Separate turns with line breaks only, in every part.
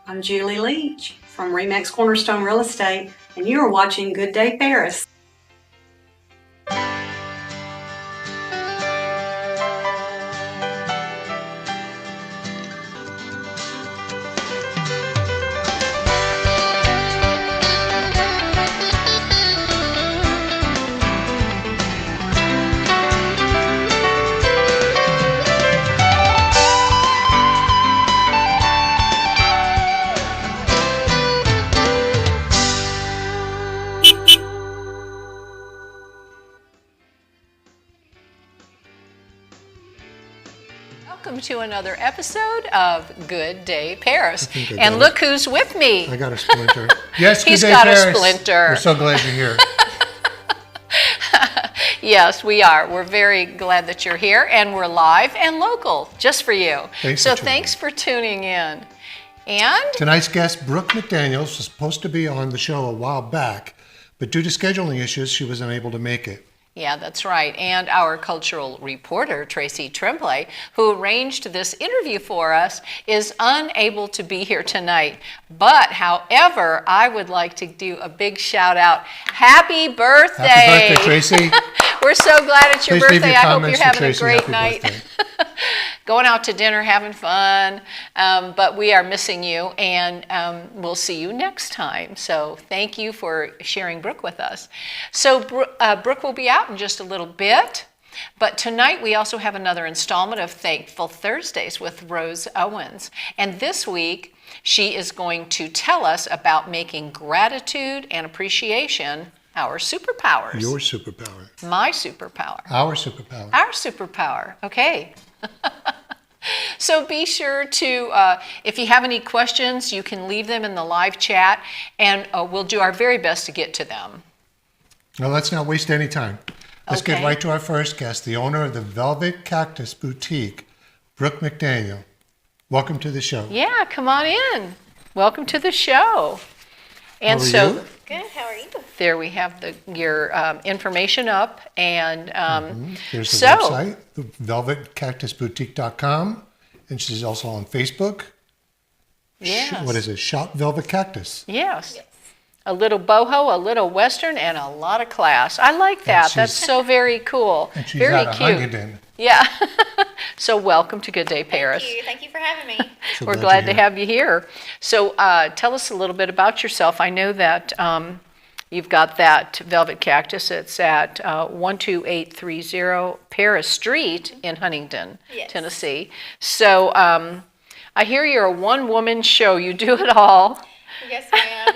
I'm Julie Leach from Remax Cornerstone Real Estate, and you are watching Good Day Paris.
Welcome to another episode of Good Day Paris. And look who's with me.
I got a splinter. Yes,
He's
Good Day
got
Paris.
a splinter.
We're so glad you're here.
Yes, we are. We're very glad that you're here, and we're live and local just for you. Thanks for tuning in. And
tonight's guest, Brooke McDaniels, was supposed to be on the show a while back, but due to scheduling issues, she was unable to make it.
Yeah, that's right. And our cultural reporter, Tracy Tremblay, who arranged this interview for us, is unable to be here tonight. But, however, I would like to do a big shout out. Happy birthday!
Happy birthday, Tracy.
We're so glad it's your birthday. I hope you're having a great
Happy
night. Going out to dinner, having fun. But we are missing you, and we'll see you next time. So thank you for sharing Brooke with us. So Brooke will be out in just a little bit. But tonight we also have another installment of Thankful Thursdays with Rose Owens. And this week she is going to tell us about making gratitude and appreciation our superpowers.
Your superpower.
My superpower.
Our superpower.
Our superpower. Okay. So be sure to, if you have any questions, you can leave them in the live chat, and we'll do our very best to get to them.
Well, let's not waste any time. Let's
Okay.
get right to our first guest, the owner of the Velvet Cactus Boutique, Brooke McDaniels. Welcome to the show.
Yeah, come on in. Welcome to the show. And
How are
so
you?
Good, how are you?
there we have your information up, and
There's the
so
website, velvetcactusboutique.com, and she's also on Facebook.
yes.
What is it? Shop Velvet Cactus.
Yes. A little boho, a little western, and a lot of class. I like that. That's so very cool.
And she's
very
out of
cute.
Huntingdon.
Yeah. So welcome to Good Day Paris.
Thank you for having me.
So
We're glad to
you're here.
have you here. So tell us a little bit about yourself. I know that you've got that Velvet Cactus. It's at 12830 Paris Street in Huntingdon,
Yes.
Tennessee. So I hear you're a one-woman show. You do it all.
Yes, ma'am.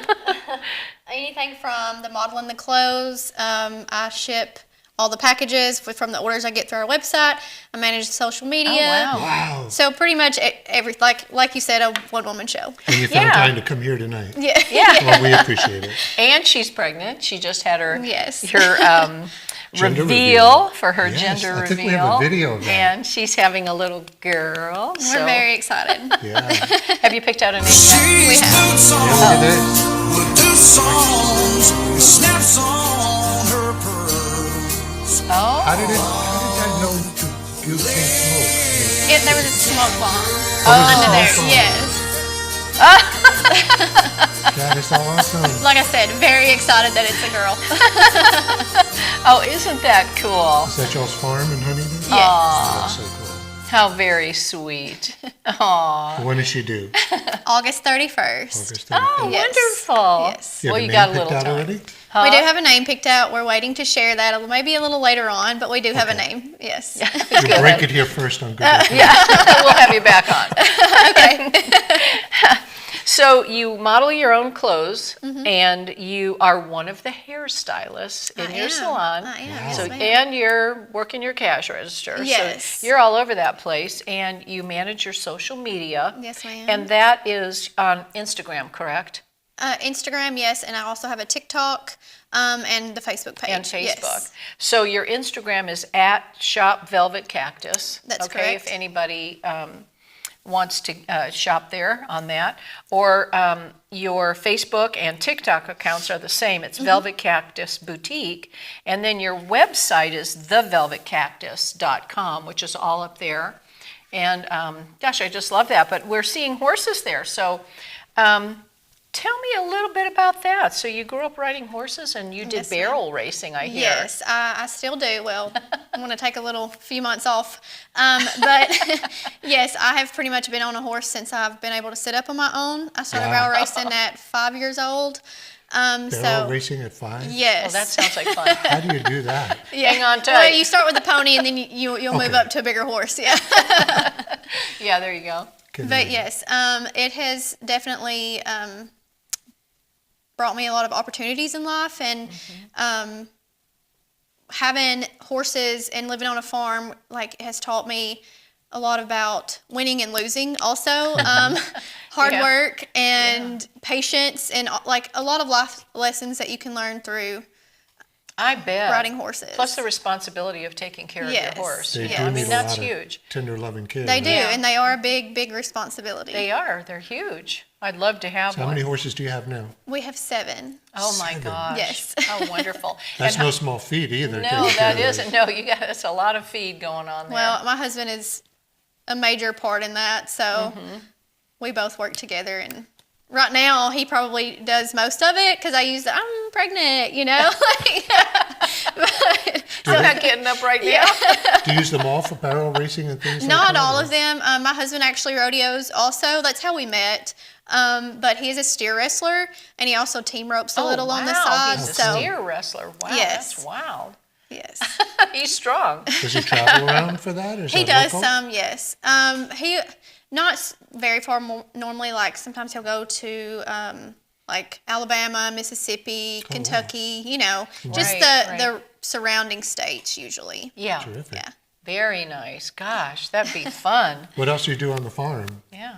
Anything from the modeling the clothes, I ship all the packages from the orders I get through our website. I manage the social media.
Oh, wow.
Wow.
So pretty much every like you said, a one-woman show.
And you found
Yeah.
time to come here tonight.
Yeah.
Well, we appreciate it.
And she's pregnant. She just had her
Yes.
Gender
reveal for her
Yes,
gender
I
reveal.
think we have a video of that.
And she's having a little girl.
We're very excited.
Yeah.
Have you picked out a name yet?
We have.
Yeah, look at this.
Oh.
How did that know to do pink smoke?
There was a smoke bomb
Oh,
under there.
smoke bomb.
Yes.
That is awesome.
Like I said, very excited that it's a girl.
Oh, isn't that cool?
Is that y'all's farm in Huntingdon?
Yes.
Oh, that's so cool.
How very sweet. Aw.
When does she do?
August 31st.
August
Oh,
30th.
Yes.
wonderful.
Yes.
You have
Well,
a
you
name
got a
picked
little
out
time.
already?
We do have a name picked out. We're waiting to share that maybe a little later on, but we do have a name. Yes.
You break it here first on Good Day.
Yeah, we'll have you back on.
Okay.
So you model your own clothes, and you are one of the hairstylists in your salon.
I am.
Wow.
Yes,
So,
ma'am.
and you're working your cash register.
Yes.
So you're all over that place, and you manage your social media.
Yes, ma'am.
And that is on Instagram, correct?
Instagram, yes, and I also have a TikTok and the Facebook page.
And Facebook.
Yes.
So your Instagram is at Shop Velvet Cactus.
That's
okay,
correct.
If anybody wants to shop there on that. Or your Facebook and TikTok accounts are the same. It's Velvet Cactus Boutique. And then your website is thevelvetcactus.com, which is all up there. And gosh, I just love that. But we're seeing horses there. So Tell me a little bit about that. So you grew up riding horses and you did
Yes, ma'am.
barrel racing, I hear.
Yes, I still do. Well, I'm going to take a few months off. But yes, I have pretty much been on a horse since I've been able to sit up on my own. I started
Wow.
barrel racing at 5 years old.
Barrel racing at 5?
Yes.
Well, that sounds like fun.
How do you do that?
Hang on tight.
Well, you start with a pony and then you'll move
Okay.
up to a bigger horse. Yeah.
Yeah, there you go.
Can
But
you-
yes, it has definitely brought me a lot of opportunities in life, and having horses and living on a farm has taught me a lot about winning and losing. Also, hard
Yeah.
work and patience, and a lot of life lessons that you can learn through
I bet.
riding horses.
Plus the responsibility of taking care of
Yes.
your horse.
They
Yeah,
do
I
need
mean,
a
that's
lot of
huge.
tender, loving kids.
They do,
right?
Yeah.
and they are a big, big responsibility.
They are. They're huge. I'd love to have
So how
one.
many horses do you have now?
We have 7.
Oh my
7.
gosh.
Yes.
How wonderful.
That's
And
no small feat either.
no,
taking care
that
of those.
isn't. No, that's a lot of feed going on there.
Well, my husband is a major part in that, so we both work together. And right now, he probably does most of it because I use the "I'm pregnant," but,
I'm not getting up right now.
Do you use them all for barrel racing and things like
not
that?
all
or-
of them. My husband actually rodeos also. That's how we met. But he is a steer wrestler, and he also team ropes a little on the side.
He's a
So
steer wrestler. Wow,
Yes.
that's wild.
yes.
He's strong.
Does he travel around for that? Or is
He
that
does
local?
some, yes. He not very far. Normally, sometimes he'll go to Alabama, Mississippi, Kentucky. Just
Right,
the surrounding states usually.
Yeah.
Terrific.
Yeah.
Very nice. Gosh, that'd be fun.
What else do you do on the farm?
Yeah.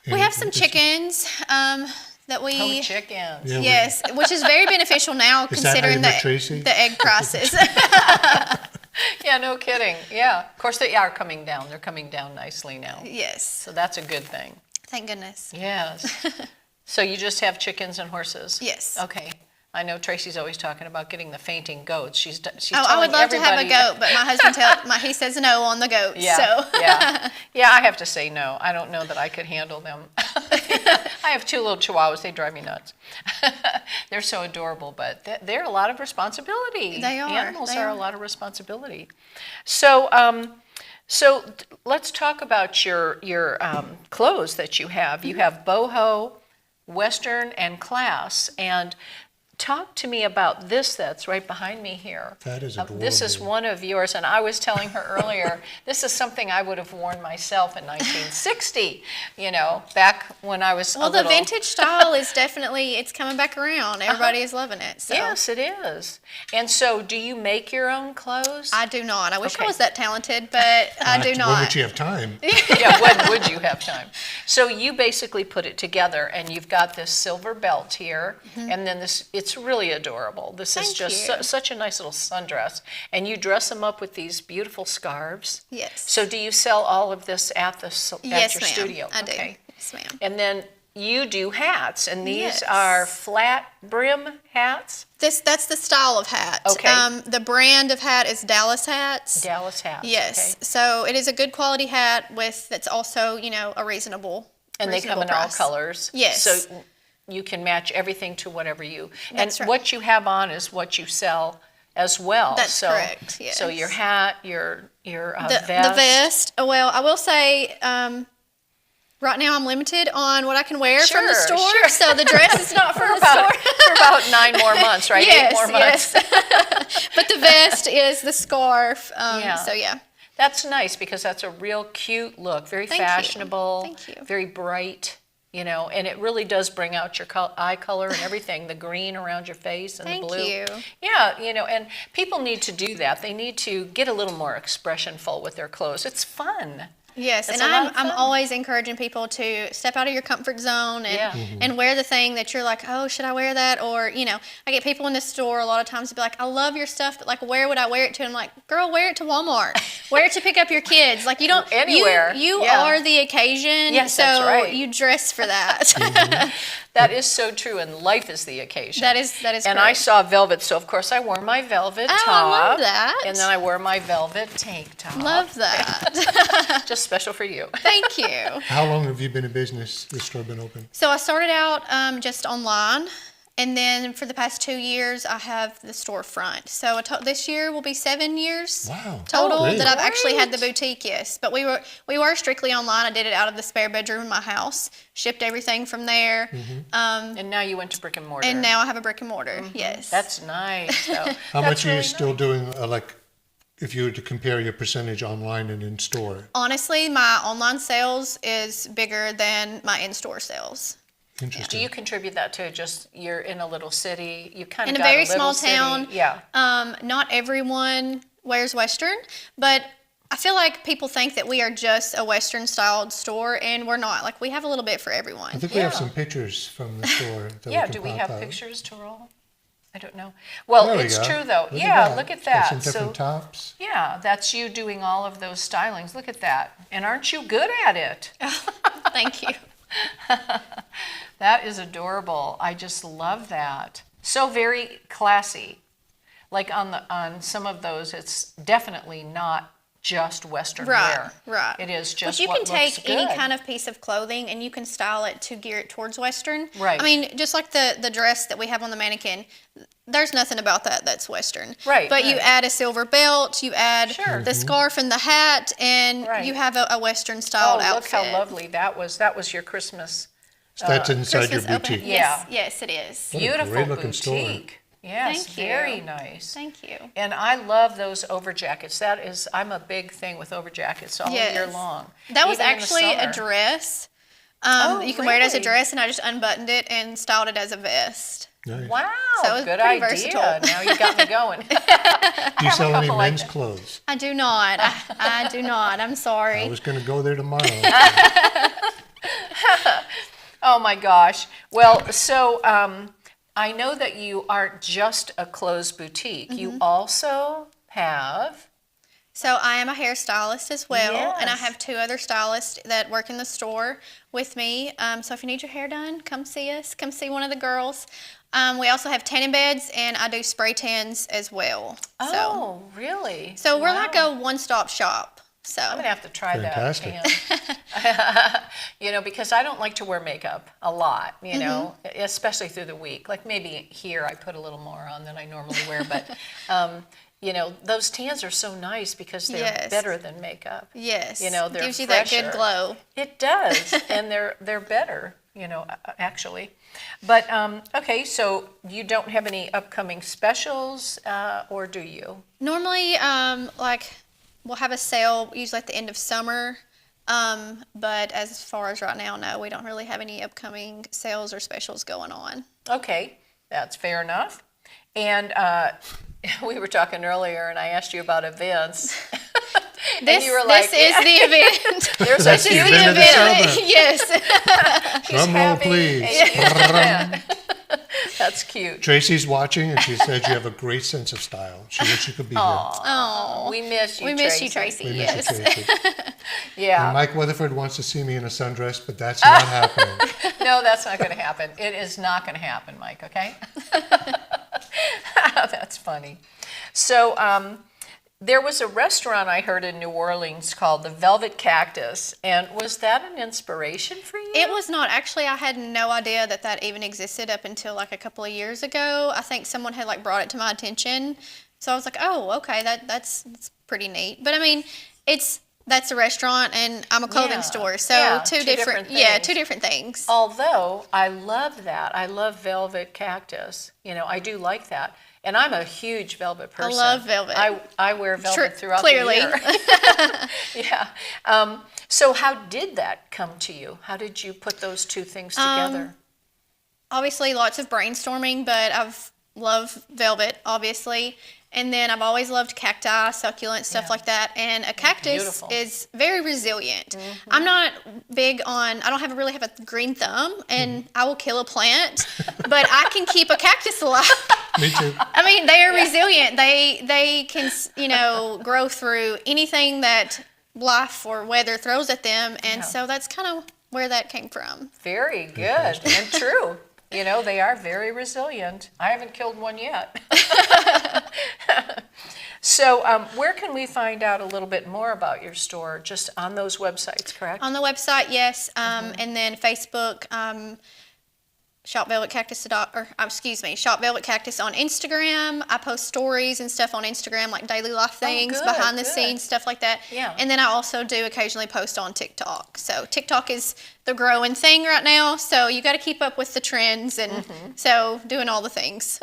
We have some chickens that we.
Oh, chickens.
Yeah,
Yes, which is very beneficial now
Is that how you
considering
met Tracy?
the egg prices.
Yeah, no kidding. Yeah. Of course, they are coming down. They're coming down nicely now.
Yes,
So that's a good thing.
thank goodness.
Yes. So you just have chickens and horses?
Yes.
Okay. I know Tracy's always talking about getting the fainting goats. She's
Oh, I would
telling
love to have a
everybody-
goat, but my husband he says no on the goats.
Yeah,
So
yeah. I have to say no. I don't know that I could handle them. I have 2 little chihuahuas. They drive me nuts. They're so adorable, but they're a lot of responsibility.
They are.
Animals
They
are
are.
a lot of responsibility. So, let's talk about your clothes that you have. You have boho, Western, and class. And talk to me about this that's right behind me here.
That is
This is
adorable.
one of yours, and I was telling her earlier, this is something I would have worn myself in 1960, back when I was
well,
a little...
the vintage style is definitely it's coming back around. Everybody is loving it. So
Yes, it is. And so do you make your own clothes?
I do not. I wish
Okay.
I was that talented, but I do
When
not.
would you have time?
Yeah, when would you have time? So you basically put it together, and you've got this silver belt here, and then it's really adorable. This is
Thank
just
you.
such a nice little sundress, and you dress them up with these beautiful scarves.
Yes.
So do you sell all of this at
Yes,
your
ma'am.
studio?
I do.
Okay.
Yes, ma'am.
And then you do hats, and these
Yes.
are flat brim hats,
That's the style of hat.
Okay.
The brand of hat is Dallas hats.
Dallas hats.
Yes.
okay?
So it is a good quality hat that's also, a reasonable
And they come in
reasonable
all
price.
colors.
Yes.
So you can match everything to whatever you.
That's
and
right.
what you have on is what you sell as well.
That's
so,
correct, yes.
So your hat, your
The
vest.
vest. Well, I will say, right now I'm limited on what I can wear from the
Sure,
store.
sure.
So the dress is not from the
about,
store.
for about 9 more months, right?
Yes,
8 more months.
yes. But the vest is the scarf.
Yeah.
So yeah.
That's nice because that's a real cute look, very
Thank you.
fashionable,
Thank you.
very bright, and it really does bring out your eye color and everything, the green around your face and
Thank
the blue.
you.
Yeah, and people need to do that. They need to get a little more expressionful with their clothes. It's fun.
Yes,
It's
and
a lot of
I'm
fun.
always encouraging people to step out of your comfort zone and
Yeah.
and wear the thing that you're like, oh, should I wear that? Or I get people in the store a lot of times to be like, I love your stuff, but where would I wear it to? And I'm like, girl, wear it to Walmart. Wear it to pick up your kids. You don't
Anywhere.
You
Yeah.
are the occasion.
Yes,
so
that's right.
you dress for that.
That is so true, and life is the occasion.
That is
And I
correct.
saw velvet, so of course I wore my velvet
Oh,
top.
I love that.
And then I wore my velvet tank top.
Love that.
Just special for you.
Thank you.
How long have you been in business, the store been open?
So I started out just online, and then for the past 2 years, I have the storefront. So this year will be 7 years total that I've actually had the boutique. Yes, but we were strictly online. I did it out of the spare bedroom in my house, shipped everything from there.
And now you went to brick and mortar.
And now I have a brick and mortar. Yes,
That's nice. So
How much are you
really
still doing, like, if you were to compare your percentage online and in store?
honestly, my online sales is bigger than my in-store sales.
Do
Interesting.
you contribute that to just you're in a little city? You kind of
In a
got
very
a little
small town.
city. Yeah.
Not everyone wears Western, but I feel like people think that we are just a Western styled store, and we're not. Like, we have a little bit for everyone.
I think we have
Yeah.
some pictures from the store. That
Yeah.
we
Do
can
we
pop
have
out.
pictures to roll? I don't know. Well,
There we
it's
go.
true though.
Look
Yeah. Look at
Got
that.
some different
So
tops.
yeah, that's you doing all of those stylings. Look at that. And aren't you good at it?
Thank you.
That is adorable. I just love that. So very classy. Like on some of those, it's definitely not just Western wear.
Right.
It is just
But you
what
can take
looks
any
good.
kind of piece of clothing and you can style it to gear it towards Western.
Right.
I mean, just like the dress that we have on the mannequin, there's nothing about that that's Western.
Right,
But you
right.
add a silver belt, you add
Sure.
the scarf and the hat, and
Right.
you have a Western
Oh,
styled
look
outfit.
how lovely that was. That was your Christmas.
So that's inside
Christmas
your
opening.
boutique.
Yeah.
Yes, it is.
What a
Beautiful
great-looking store.
boutique. Yes,
Thank you.
very nice.
Thank you.
And I love those over jackets. I'm a big thing with over jackets all year
Yes.
long.
That was
Even in the
actually a
summer.
dress.
Oh,
you can wear it as a
really?
dress, and I just unbuttoned it and styled it as a vest.
Nice.
Wow,
So it was
good
pretty
idea.
versatile.
Now you got me going.
Do you sell any
couple like
men's
that.
clothes?
I do not. I do not. I'm sorry.
I was going to go there tomorrow.
Oh my gosh. Well, so I know that you aren't just a clothes boutique.
Mm-hmm.
You also have.
So I am a hairstylist as well, and I
Yes.
have 2 other stylists that work in the store with me. So if you need your hair done, come see us. Come see one of the girls. We also have tanning beds, and I do spray tans as well.
Oh, really?
So we're
Wow.
like a one-stop shop. So
I'm gonna have to try
Fantastic.
that. Because I don't like to wear makeup a lot, especially through the week. Like maybe here I put a little more on than I normally wear, but those tans are so nice because they're
Yes.
better than makeup.
yes,
They're
gives you that
fresher.
good glow.
It does, and they're better, actually. But okay, so you don't have any upcoming specials, or do you?
Normally, we'll have a sale usually at the end of summer. But as far as right now, no, we don't really have any upcoming sales or specials going on.
Okay, that's fair enough. And we were talking earlier, and I asked you about events. And you were like,
this is the event.
There's
That's
a
the
huge
event of the
event.
summer.
Yes.
He's
Drum roll,
having
please.
a- That's cute.
Tracy's watching, and she said you have a great sense of style. She wishes you could be here.
Oh,
We miss you,
we miss you, Tracy.
We miss
Yes.
you, Tracy.
Yeah.
And Mike Weatherford wants to see me in a sundress, but that's not happening.
No, that's not going to happen. It is not going to happen, Mike, okay? That's funny. So there was a restaurant I heard in New Orleans called the Velvet Cactus, and was that an inspiration for you?
It was not. Actually, I had no idea that even existed up until like a couple of years ago. I think someone had like brought it to my attention. So I was like, oh, okay, that's pretty neat. But I mean, that's a restaurant and I'm a clothing
Yeah.
store. So
Yeah,
two
two
different
different things.
2 different things.
Although I love that. I love Velvet Cactus. I do like that. And I'm a huge velvet person.
love velvet.
I wear velvet throughout
clearly.
the year. Yeah. So how did that come to you? How did you put those two things together?
Obviously, lots of brainstorming, but I've loved velvet, obviously. And then I've always loved cacti, succulents, stuff like that. And a cactus
Beautiful.
is very resilient. I'm not big on, I don't really have a green thumb, and I will kill a plant, but I can keep a cactus alive.
Me too.
I mean, they are resilient. They can, grow through anything that life or weather throws at them. And so that's kind of where that came from.
Very good and true. They are very resilient. I haven't killed one yet. So where can we find out a little bit more about your store? Just on those websites, correct?
On the website, yes, and then Facebook, Shop Velvet Cactus, Shop Velvet Cactus on Instagram. I post stories and stuff on Instagram, like daily life things, behind the scenes, stuff like that.
Yeah.
And then I also do occasionally post on TikTok. So TikTok is the growing thing right now. So you got to keep up with the trends, and so doing all the things.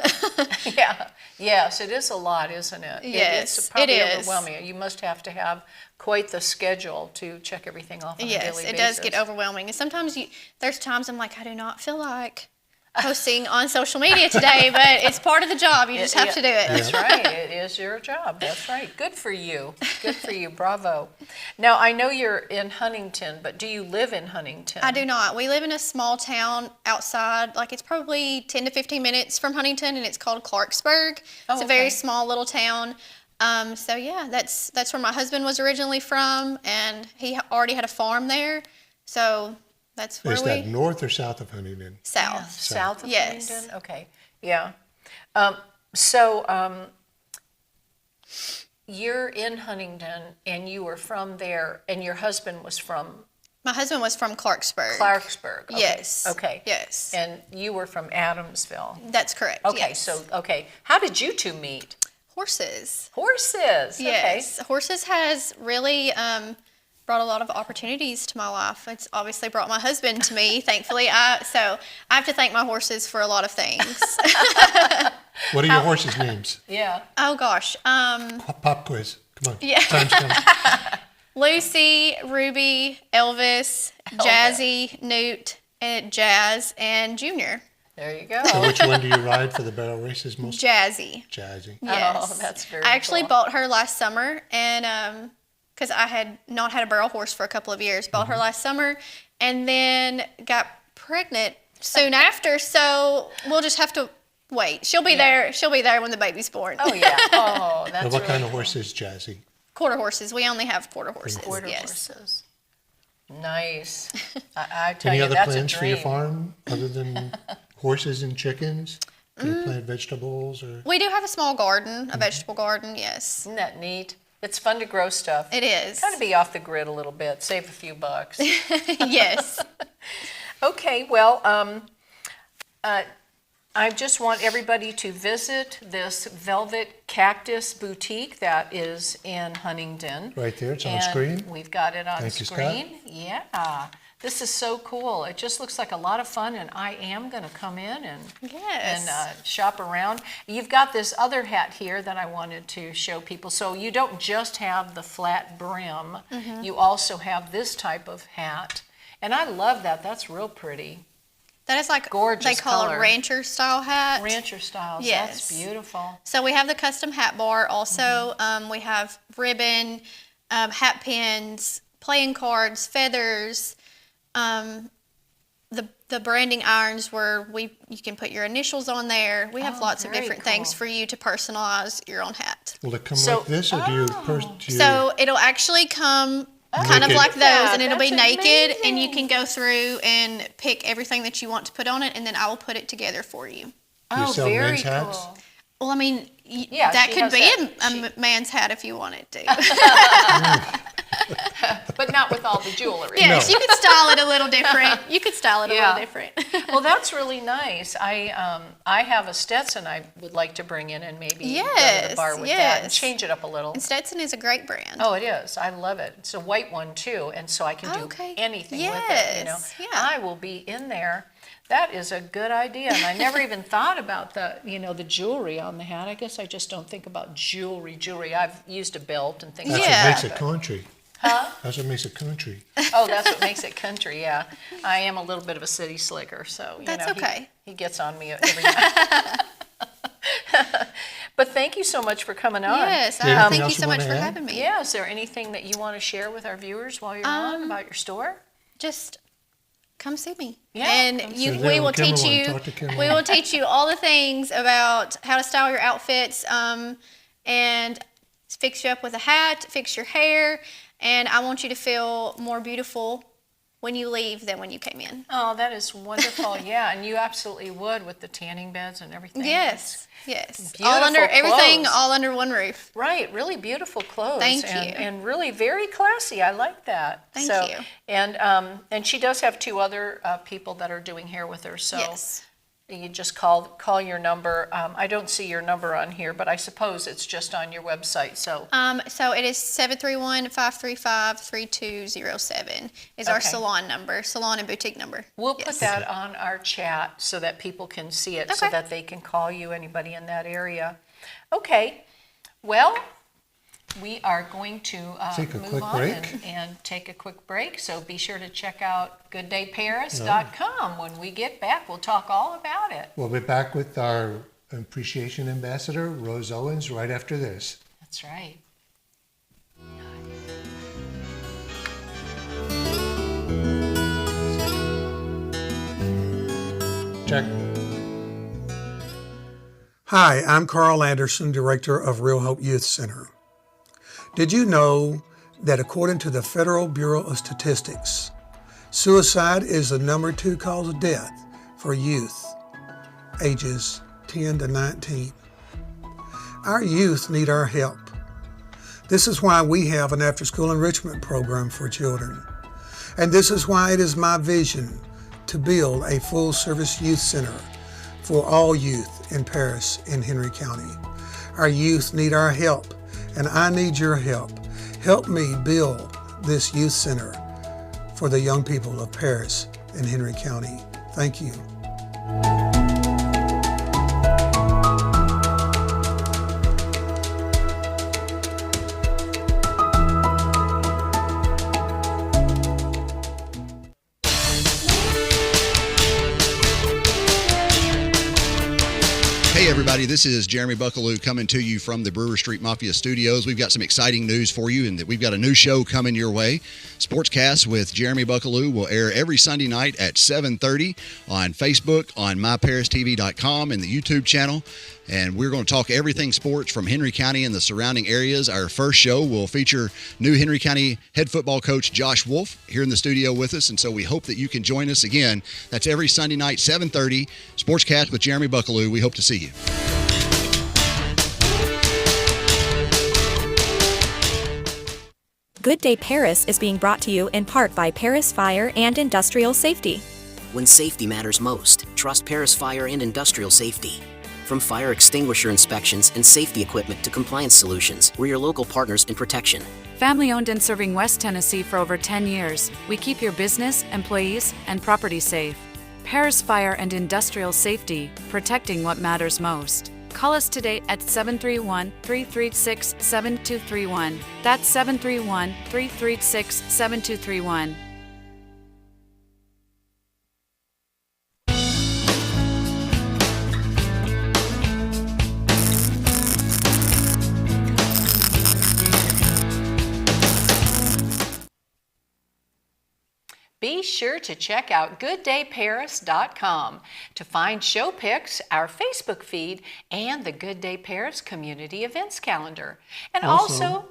Yeah. Yes, it is a lot, isn't it?
Yes,
it's probably
it is.
overwhelming. You must have to have quite the schedule to check everything off on a daily basis.
Yes, it does get overwhelming. And sometimes there's times I'm like, I do not feel like posting on social media today, but it's part of the job. You just have to do it.
That's right. It is your job. That's right. Good for you. Good for you. Bravo. Now, I know you're in Huntingdon, but do you live in Huntingdon?
I do not. We live in a small town outside, like it's probably 10 to 15 minutes from Huntingdon, and it's called Clarksburg. It's a very small little town. So yeah, that's where my husband was originally from, and he already had a farm there. So that's where
Is that north or south of Huntingdon?
South.
Yeah, south of
Yes.
Huntingdon? Okay. Yeah. You're in Huntingdon, and you were from there, and your husband was from?
My husband was from Clarksburg.
Clarksburg. Okay.
Yes.
Okay.
Yes.
And you were from Adamsville.
That's correct.
Okay.
Yes.
So, how did you two meet?
Horses.
Horses.
Yes. Horses has really brought a lot of opportunities to my life. It's obviously brought my husband to me, thankfully. So I have to thank my horses for a lot of things.
What are your horses' names?
Yeah.
Oh gosh.
Pop quiz. Come on.
Yeah.
Time's coming.
Lucy, Ruby, Elvis, Jazzy, Newt, and Jazz, and Junior.
There you go.
So which one do you ride for the barrel races most?
Jazzy.
Jazzy.
Yes.
Oh, that's very
I actually
cool.
bought her last summer, and because I had not had a barrel horse for a couple of years, bought her last summer, and then got pregnant soon after. So we'll just have to wait. She'll be there. She'll be there when the baby's born.
Oh, yeah. Oh, that's
Now, what kind
really
of horse is Jazzy?
Quarter horses. We only have quarter horses.
Quarter
yes.
horses. Nice. I tell
Any
you,
other
that's
plans
a
for your
dream.
farm other than horses and chickens? Do you plant vegetables or?
We do have a small garden, a vegetable garden. Yes,
Isn't that neat? It's fun to grow stuff.
it is.
Kind of be off the grid a little bit, save a few bucks.
Yes.
Okay, well, I just want everybody to visit this Velvet Cactus Boutique that is in Huntingdon.
Right there, it's on
And
screen.
We've got it on
Thank you,
screen. Yeah. This is so cool. It just looks like a lot of fun, and I am going to come in and
Yes.
shop around. You've got this other hat here that I wanted to show people. So you don't just have the flat brim. You also have this type of hat. And I love that. That's real pretty.
That is like
Gorgeous
they call
color.
a rancher style hat.
Rancher styles.
Yes.
That's beautiful.
So we have the custom hat bar. Also, we have ribbon, hat pins, playing cards, feathers. The branding irons where you can put your initials on there. We have lots of
very
different things
cool.
for you to personalize your own hat.
Will it come
So-
like this, or do you?
So it'll actually come kind of
Naked.
like those,
Yeah,
and it'll be
that's
naked, and you
amazing.
can go through and pick everything that you want to put on it, and then I will put it together for you.
Do you
Oh,
sell
very
men's hats?
cool.
Well, I mean,
Yeah,
that
she
could
has
be
that.
a man's hat if you wanted to.
But not with all the jewelry.
Yes, you could style it a little different. You could style it a
Yeah.
little different.
Well, that's really nice. I have a Stetson I would like to bring in and maybe go to the
Yes,
bar with that and
yes.
change it up a little.
And Stetson is a great brand.
Oh, it is. I love it. It's a white one too, and so I can do
Okay.
anything with it. You know,
Yes, yeah.
I will be in there. That is a good idea, and I never even thought about the jewelry on the hat. I guess I just don't think about jewelry. I've used a belt and things
That's
like
Yeah.
what makes
that.
it country.
Huh?
That's what makes it country.
Oh, that's what makes it country. Yeah, I am a little bit of a city slicker, so you
That's
know,
okay.
He gets on me every night. But thank you so much for coming on.
Yes,
Anything
thank you
else
so
you
much
wanna
for
add?
having me.
Yeah, is there anything that you want to share with our viewers while you're on about your store?
Just come see me.
Yeah, come
And
see
So
we
there,
will
camera
teach
one,
you.
talk to camera
We
one.
will teach you all the things about how to style your outfits, and fix you up with a hat, fix your hair, and I want you to feel more beautiful when you leave than when you came in.
Oh, that is wonderful. Yeah, and you absolutely would with the tanning beds and everything.
Yes, yes.
Beautiful
All under everything,
clothes.
all under one roof.
Right, really beautiful clothes.
Thank
and,
you.
And really very classy. I like that.
Thank you.
And she does have 2 other people that are doing hair with her. So
Yes.
you just call your number. I don't see your number on here, but I suppose it's just on your website. So
So it is 731-535-3207 is our
Okay.
salon number, salon and boutique number.
we'll
Yes.
put that on our chat so that people can see it, so
Okay.
that they can call you, anybody in that area. Okay, well, we are going to
Take a
move
quick
on
break.
and take a quick break. So be sure to check out gooddayparis.com. When we get back, we'll talk all about it.
We'll be back with our appreciation ambassador, Rose Owens, right after this.
That's right.
Check.
Hi, I'm Carl Anderson, Director of Real Hope Youth Center. Did you know that according to the Federal Bureau of Statistics, suicide is the number 2 cause of death for youth ages 10 to 19? Our youth need our help. This is why we have an after-school enrichment program for children. And this is why it is my vision to build a full-service youth center for all youth in Paris and Henry County. Our youth need our help, and I need your help. Help me build this youth center for the young people of Paris and Henry County. Thank you.
Hey everybody, this is Jeremy Buckaloo coming to you from the Brewer Street Mafia Studios. We've got some exciting news for you, and that we've got a new show coming your way. Sportscast with Jeremy Buckaloo will air every Sunday night at 7:30 on Facebook, on myparistv.com, and the YouTube channel. And we're going to talk everything sports from Henry County and the surrounding areas. Our first show will feature new Henry County head football coach Josh Wolf here in the studio with us. And so we hope that you can join us again. That's every Sunday night, 7:30, Sportscast with Jeremy Buckaloo. We hope to see you.
Good Day Paris is being brought to you in part by Paris Fire and Industrial Safety.
When safety matters most, trust Paris Fire and Industrial Safety. From fire extinguisher inspections and safety equipment to compliance solutions, we're your local partners in protection.
Family owned and serving West Tennessee for over 10 years, we keep your business, employees, and property safe. Paris Fire and Industrial Safety, protecting what matters most. Call us today at 731-336-7231. That's 731-336-7231.
Be sure to check out gooddayparis.com to find show pics, our Facebook feed, and the Good Day Paris community events calendar. And also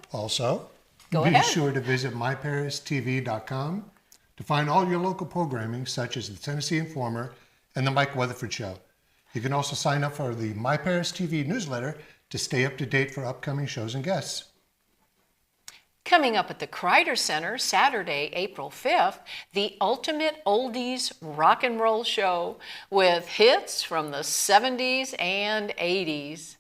go
be
ahead.
sure to visit myparistv.com to find all your local programming, such as the Tennessee Informer and the Mike Weatherford Show. You can also sign up for the My Paris TV newsletter to stay up to date for upcoming shows and guests.
Coming up at the Kreider Center Saturday, April 5th, the Ultimate Oldies Rock and Roll Show with hits from the 70s and 80s.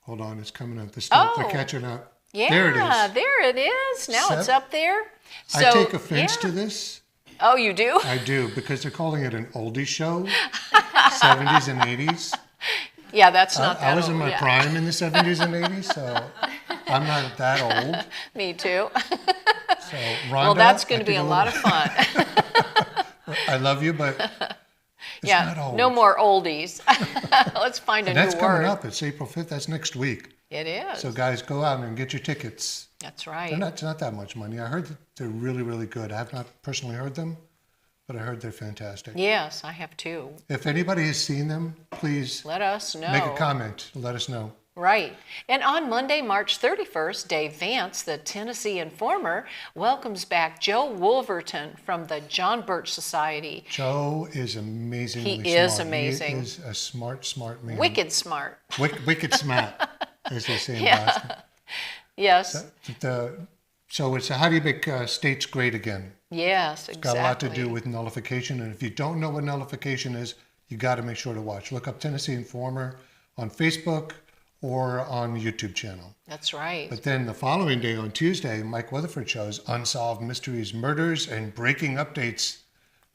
Hold on, it's coming up. They're
Oh.
catching up.
Yeah,
There it is.
there it is. Now it's up there.
I take offense to this.
Oh, you do?
I do, because they're calling it an oldie show, 70s and 80s.
Yeah, that's not that
I was in
old,
my
yeah.
prime in the 70s and 80s, so I'm not that old.
Me too.
So, Rhonda,
Well, that's going
I
to be
think
a lot of fun.
I love you, but it's not old.
No more oldies. Let's find a
And that's
new
coming
word.
up. It's April 5th. That's next week.
It is.
So, guys, go out and get your tickets.
That's right.
They're not that much money. I heard that they're really, really good. I have not personally heard them, but I heard they're fantastic.
Yes, I have too.
If anybody has seen them, please
Let us know.
make a comment. Let us know.
Right. And on Monday, March 31st, Dave Vance, the Tennessee Informer, welcomes back Joe Wolverton from the John Birch Society.
Joe is amazingly smart.
He is amazing.
He is a smart man.
Wicked smart.
Wicked smart, as they say in
Yeah.
Boston.
Yes.
So it's how do you make states great again?
Yes, exactly.
It's got a lot to do with nullification. And if you don't know what nullification is, you got to make sure to watch. Look up Tennessee Informer on Facebook or on YouTube channel.
That's right.
But then the following day on Tuesday, Mike Weatherford shows Unsolved Mysteries, Murders, and Breaking Updates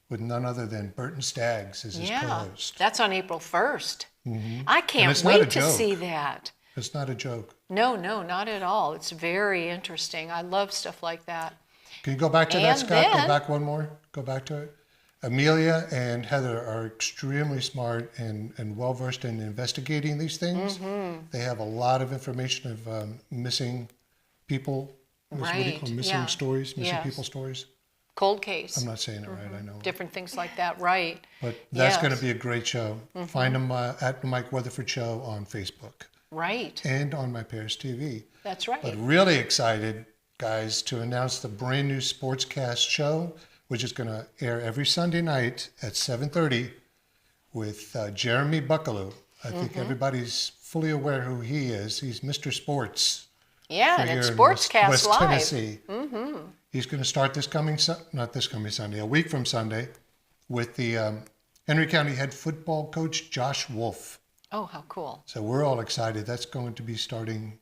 with none other than Burton Staggs as his co-host.
That's on April 1st.
Mm-hmm.
I can't wait to see that.
It's not a joke.
No, not at all. It's very interesting. I love stuff like that.
Can you go back to that, Scott?
Then,
go back one more. Go back to it. Amelia and Heather are extremely smart and well-versed in investigating these things.
Mm-hmm.
They have a lot of information of missing people. What do you call missing stories? Missing people stories?
Cold case.
I'm not saying it right, I know.
Different things like that, right.
But that's going to be a great show. Find them at the Mike Weatherford Show on Facebook.
Right.
And on My Paris TV.
That's right.
But really excited, guys, to announce the brand new Sportscast show, which is going to air every Sunday night at 7:30 with Jeremy Buckaloo. I think everybody's fully aware who he is. He's Mr. Sports.
Yeah, and it's Sportscast
West
Live.
Tennessee. He's going to start not this coming Sunday, a week from Sunday, with the Henry County head football coach Josh Wolf.
Oh, how cool.
So we're all excited. That's going to be starting,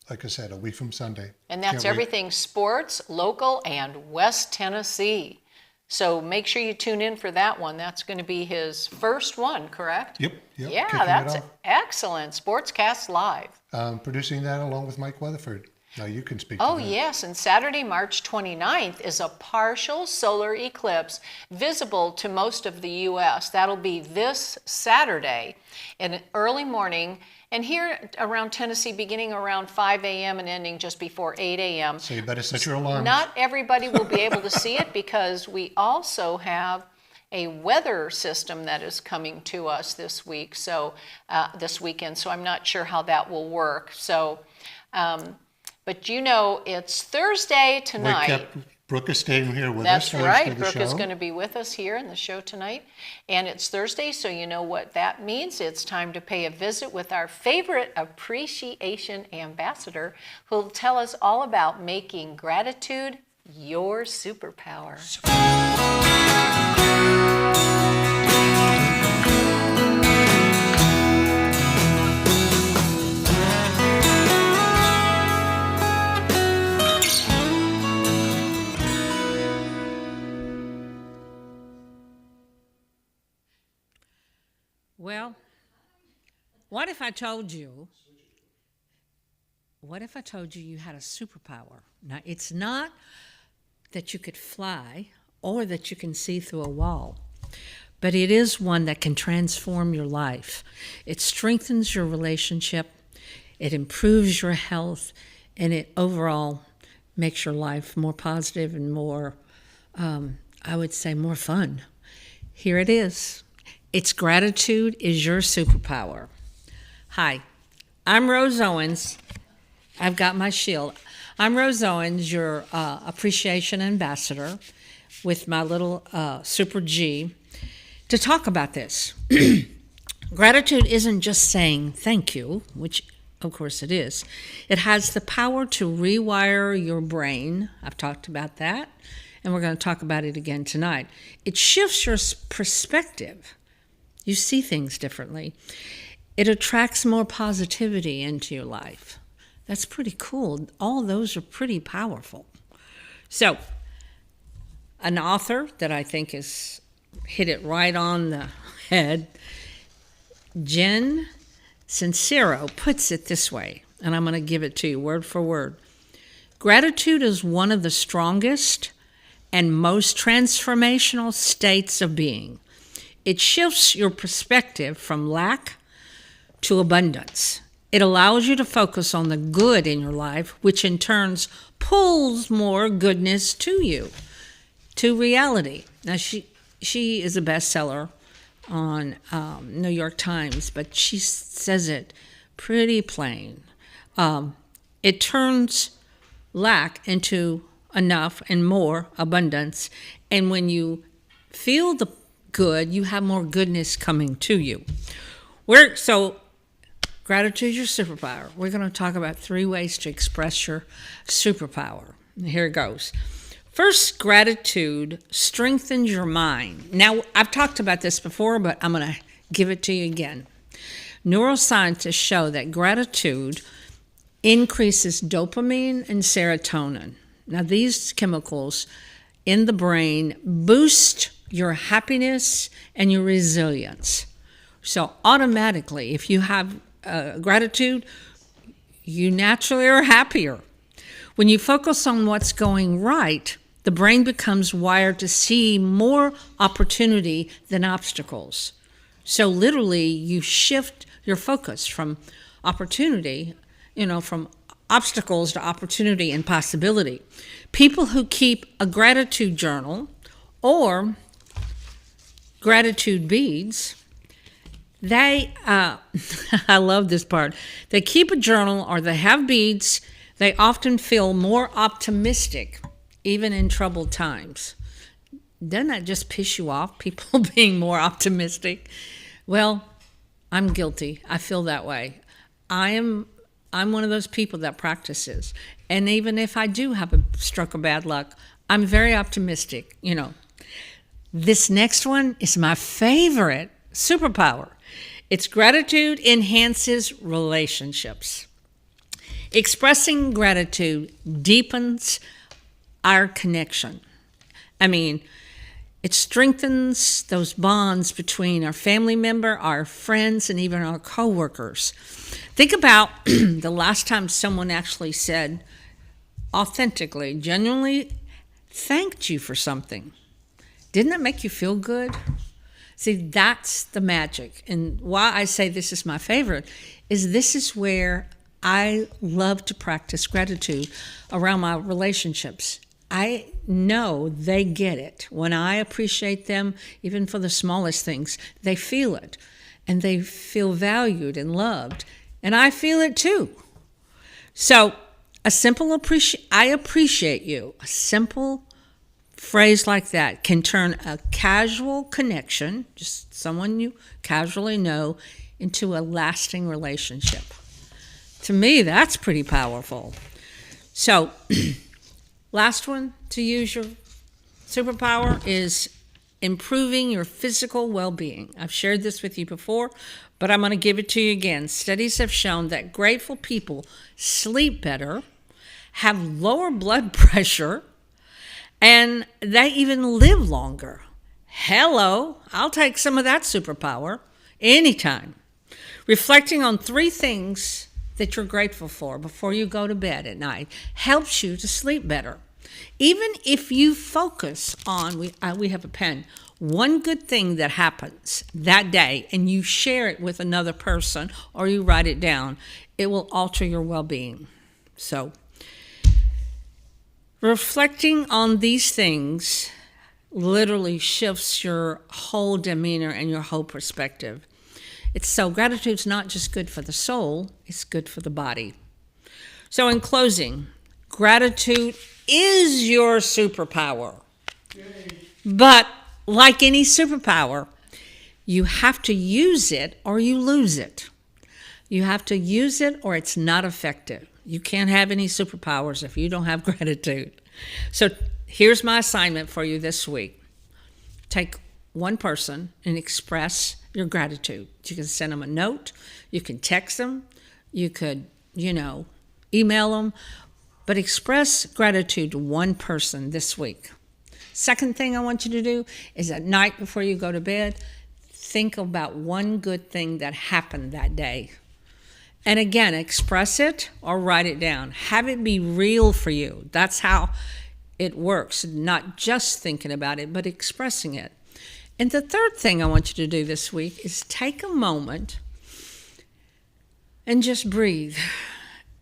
like I said, a week from Sunday.
And that's everything sports, local, and West Tennessee. So make sure you tune in for that one. That's going to be his first one, correct?
Yep.
Yeah, that's excellent. Sportscast Live.
Producing that along with Mike Weatherford. Now you can speak to
Oh,
that.
yes, and Saturday, March 29th is a partial solar eclipse visible to most of the U.S. That'll be this Saturday in early morning, and here around Tennessee, beginning around 5 a.m. and ending just before 8 a.m.
So you better set your alarms.
Not everybody will be able to see it because we also have a weather system that is coming to us this week, this weekend, so I'm not sure how that will work. So, but you know, it's Thursday tonight.
Brooke is staying here with
us. That's right. Brooke
show.
is going to be with us here in the show tonight. And it's Thursday, so you know what that means. It's time to pay a visit with our favorite appreciation ambassador, who will tell us all about making gratitude your superpower.
Well, what if I told you you had a superpower? Now, it's not that you could fly or that you can see through a wall, but it is one that can transform your life. It strengthens your relationship, it improves your health, and it overall makes your life more positive and more, I would say, more fun. Here it is. It's gratitude is your superpower. Hi, I'm Rose Owens. I've got my shield. I'm Rose Owens, your appreciation ambassador with my little super G to talk about this. Gratitude isn't just saying thank you, which of course it is. It has the power to rewire your brain. I've talked about that, and we're going to talk about it again tonight. It shifts your perspective. You see things differently. It attracts more positivity into your life. That's pretty cool. All those are pretty powerful. So, an author that I think has hit it right on the head, Jen Sincero, puts it this way, and I'm going to give it to you word for word. Gratitude is one of the strongest and most transformational states of being. It shifts your perspective from lack to abundance. It allows you to focus on the good in your life, which in turn pulls more goodness to you, to reality. Now, she is a bestseller on New York Times, but she says it pretty plain. It turns lack into enough and more abundance. And when you feel the good, you have more goodness coming to you. So gratitude is your superpower. We're going to talk about 3 ways to express your superpower. And here it goes. First, gratitude strengthens your mind. Now, I've talked about this before, but I'm going to give it to you again. Neuroscientists show that gratitude increases dopamine and serotonin. Now, these chemicals in the brain boost your happiness and your resilience. So automatically, if you have gratitude, you naturally are happier. When you focus on what's going right, the brain becomes wired to see more opportunity than obstacles. So literally, you shift your focus from opportunity, from obstacles to opportunity and possibility. People who keep a gratitude journal or gratitude beads, they, I love this part. They keep a journal or they have beads. They often feel more optimistic, even in troubled times. Doesn't that just piss you off, people being more optimistic? Well, I'm guilty. I feel that way. I'm one of those people that practices. And even if I do have a stroke of bad luck, I'm very optimistic, This next one is my favorite superpower. It's gratitude enhances relationships. Expressing gratitude deepens our connection. It strengthens those bonds between our family member, our friends, and even our coworkers. Think about the last time someone actually said, authentically, genuinely thanked you for something. Didn't that make you feel good? See, that's the magic. And why I say this is my favorite is this is where I love to practice gratitude around my relationships. I know they get it. When I appreciate them, even for the smallest things, they feel it. And they feel valued and loved. And I feel it too. So a simple I appreciate you. A simple phrase like that can turn a casual connection, just someone you casually know, into a lasting relationship. To me, that's pretty powerful. So, last one to use your superpower is improving your physical well-being. I've shared this with you before, but I'm going to give it to you again. Studies have shown that grateful people sleep better, have lower blood pressure, and they even live longer. Hello, I'll take some of that superpower anytime. Reflecting on 3 things that you're grateful for before you go to bed at night helps you to sleep better. Even if you focus on, we have a pen, one good thing that happens that day and you share it with another person or you write it down, it will alter your well-being. So, reflecting on these things literally shifts your whole demeanor and your whole perspective. Gratitude's not just good for the soul, it's good for the body. So in closing, gratitude is your superpower. But like any superpower, you have to use it or you lose it. You have to use it or it's not effective. You can't have any superpowers if you don't have gratitude. So here's my assignment for you this week. Take one person and express your gratitude. You can send them a note. You can text them. You could, email them. But express gratitude to one person this week. Second thing I want you to do is at night before you go to bed, think about one good thing that happened that day. And again, express it or write it down. Have it be real for you. That's how it works. Not just thinking about it, but expressing it. And the third thing I want you to do this week is take a moment and just breathe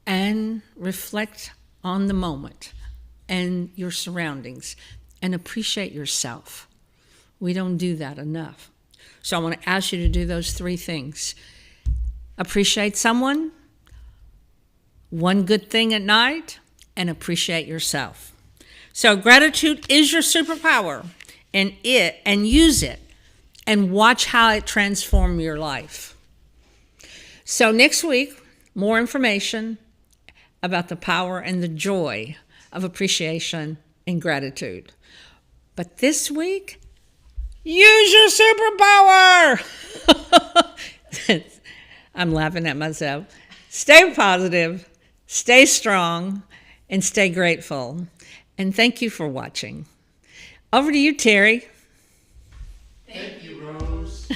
and reflect on the moment and your surroundings and appreciate yourself. We don't do that enough. So I want to ask you to do those 3 things. appreciate someone, one good thing at night, and appreciate yourself. So gratitude is your superpower, and use it, and watch how it transforms your life. So next week, more information about the power and the joy of appreciation and gratitude. But this week, use your superpower! I'm laughing at myself. Stay positive, stay strong, and stay grateful. And thank you for watching. Over to you, Terry.
Thank you, Rose.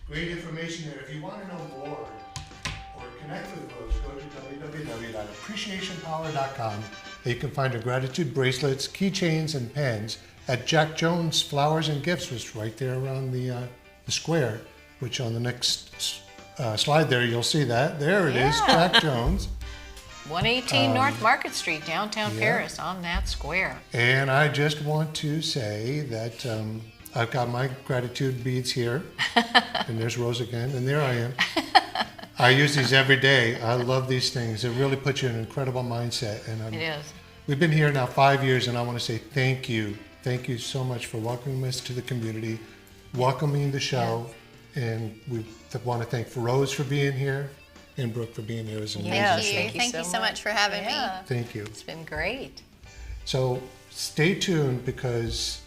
Great information there. If you want to know more or connect with Rose, go to www.appreciationpower.com. You can find her gratitude bracelets, keychains, and pens at Jack Jones Flowers and Gifts, which is right there around the square, which on the next slide there, you'll see that. There it is, Jack Jones.
118 North Market Street, downtown Paris, on that square.
And I just want to say that I've got my gratitude beads here. And there's Rose again, and there I am. I use these every day. I love these things. It really puts you in an incredible mindset. And
it is.
We've been here now 5 years, and I want to say thank you. Thank you so much for welcoming us to the community, welcoming the show. Yeah. And we want to thank Rose for being here and Brooke for being here as an amazing show.
Thank you so much for having me.
Thank you.
It's been great.
So stay tuned, because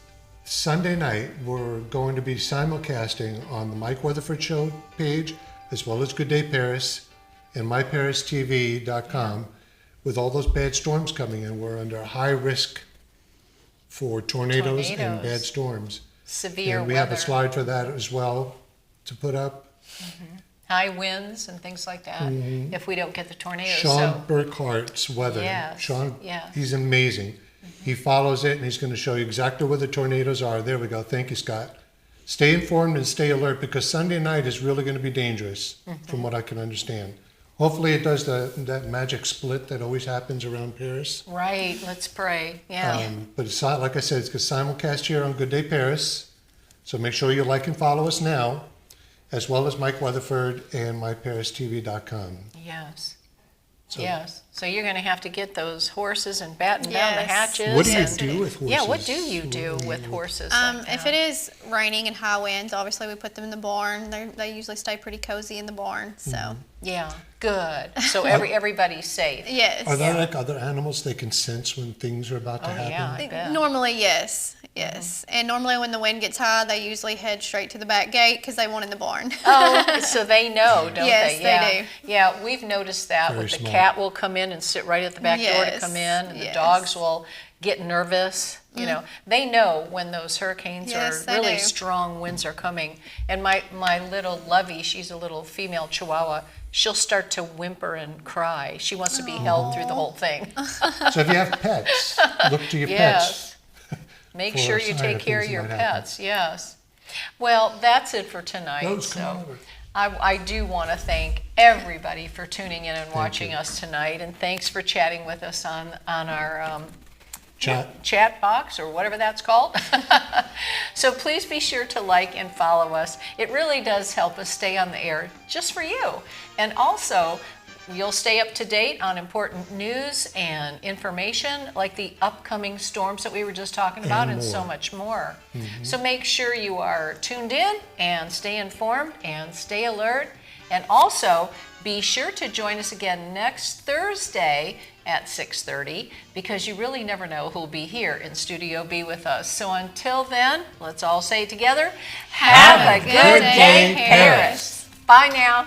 Sunday night we're going to be simulcasting on the Mike Weatherford Show page, as well as Good Day Paris and myparistv.com. With all those bad storms coming in, we're under high risk for tornadoes. And bad storms.
Severe
and we
weather.
have a slide for that as well to put up.
Mm-hmm. High winds and things like that, if we don't get the tornadoes.
Sean Burkhart's weather.
Yes.
Sean, he's amazing. He follows it, and he's going to show you exactly where the tornadoes are. There we go. Thank you, Scott. Stay informed and stay alert, because Sunday night is really going to be dangerous, from what I can understand. Hopefully it does that magic split that always happens around Paris.
Right. Let's pray. Yeah.
But it's not, like I said, it's going to simulcast here on Good Day Paris. So make sure you like and follow us now, as well as Mike Weatherford and myparistv.com.
Yes. Yes. So you're going to have to get those horses and batten down the hatches.
What do you do with horses?
Yeah, what do you do with horses like that?
If it is raining and high winds, obviously we put them in the barn. They usually stay pretty cozy in the barn. So
yeah, good. So everybody's safe.
Yes.
Are there like other animals they can sense when things are about to happen?
Yeah, I bet.
Normally, yes. Yes. And normally when the wind gets high, they usually head straight to the back gate because they want in the barn.
Oh, so they know, don't
yes,
they?
Yes, they
do. Yeah, we've noticed that.
Very
with the
smart.
cat will come in and sit right at the back door to come in, and the dogs will get nervous. You know, they know when those hurricanes or really strong winds are coming. And my little Lovey, she's a little female Chihuahua, she'll start to whimper and cry. She wants to be held through the whole thing.
So if you have pets, look to your pets.
Make sure you take care of your pets. Yes. Well, that's it for tonight. So I do want to thank everybody for tuning in and watching us tonight, and thanks for chatting with us on our chat box, or whatever that's called. So please be sure to like and follow us. It really does help us stay on the air just for you. And also, you'll stay up to date on important news and information, like the upcoming storms that we were just talking about, and so much more. So make sure you are tuned in and stay informed and stay alert. And also, be sure to join us again next Thursday at 6:30, because you really never know who'll be here in Studio B with us. So until then, let's all say it together, have a good day, Paris. Bye now.